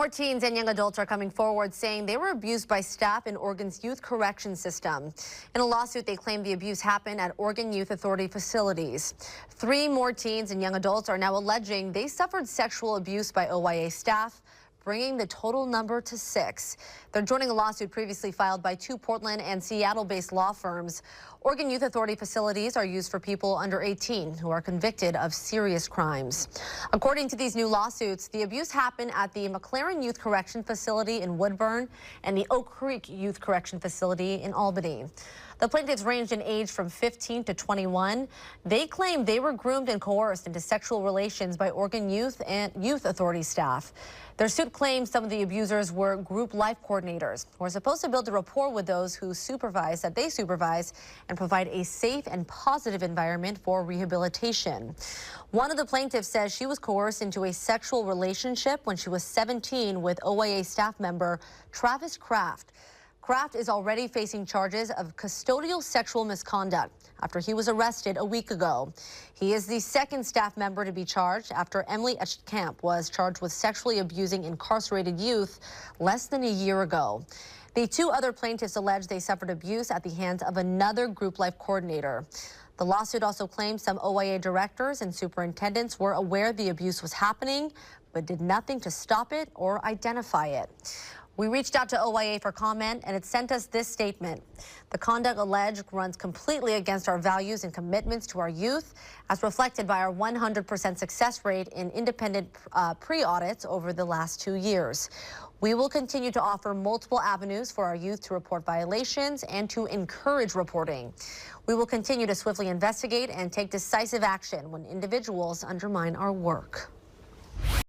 More teens and young adults are coming forward saying they were abused by staff in Oregon's youth correction system. In a lawsuit, they claim the abuse happened at Oregon Youth Authority facilities. 3 more teens and young adults are now alleging they suffered sexual abuse by OYA staff, bringing the total number to 6. They're joining a lawsuit previously filed by 2 Portland and Seattle-based law firms. Oregon Youth Authority facilities are used for people under 18 who are convicted of serious crimes. According to these new lawsuits, the abuse happened at the McLaren Youth Correction Facility in Woodburn and the Oak Creek Youth Correction Facility in Albany. The plaintiffs ranged in age from 15 to 21. They claim they were groomed and coerced into sexual relations by Oregon Youth and Youth Authority staff. Their suit claims some of the abusers were group life coordinators who are supposed to build a rapport with those who supervise, and provide a safe and positive environment for rehabilitation. One of the plaintiffs says she was coerced into a sexual relationship when she was 17 with OYA staff member Travis Kraft. Kraft is already facing charges of custodial sexual misconduct after he was arrested a week ago. He is the second staff member to be charged after Emily Echtkamp was charged with sexually abusing incarcerated youth less than a year ago. The 2 other plaintiffs allege they suffered abuse at the hands of another group life coordinator. The lawsuit also claims some OYA directors and superintendents were aware the abuse was happening, but did nothing to stop it or identify it. We reached out to OYA for comment, and it sent us this statement. The conduct alleged runs completely against our values and commitments to our youth, as reflected by our 100% success rate in independent pre-audits over the last 2 years. We will continue to offer multiple avenues for our youth to report violations and to encourage reporting. We will continue to swiftly investigate and take decisive action when individuals undermine our work.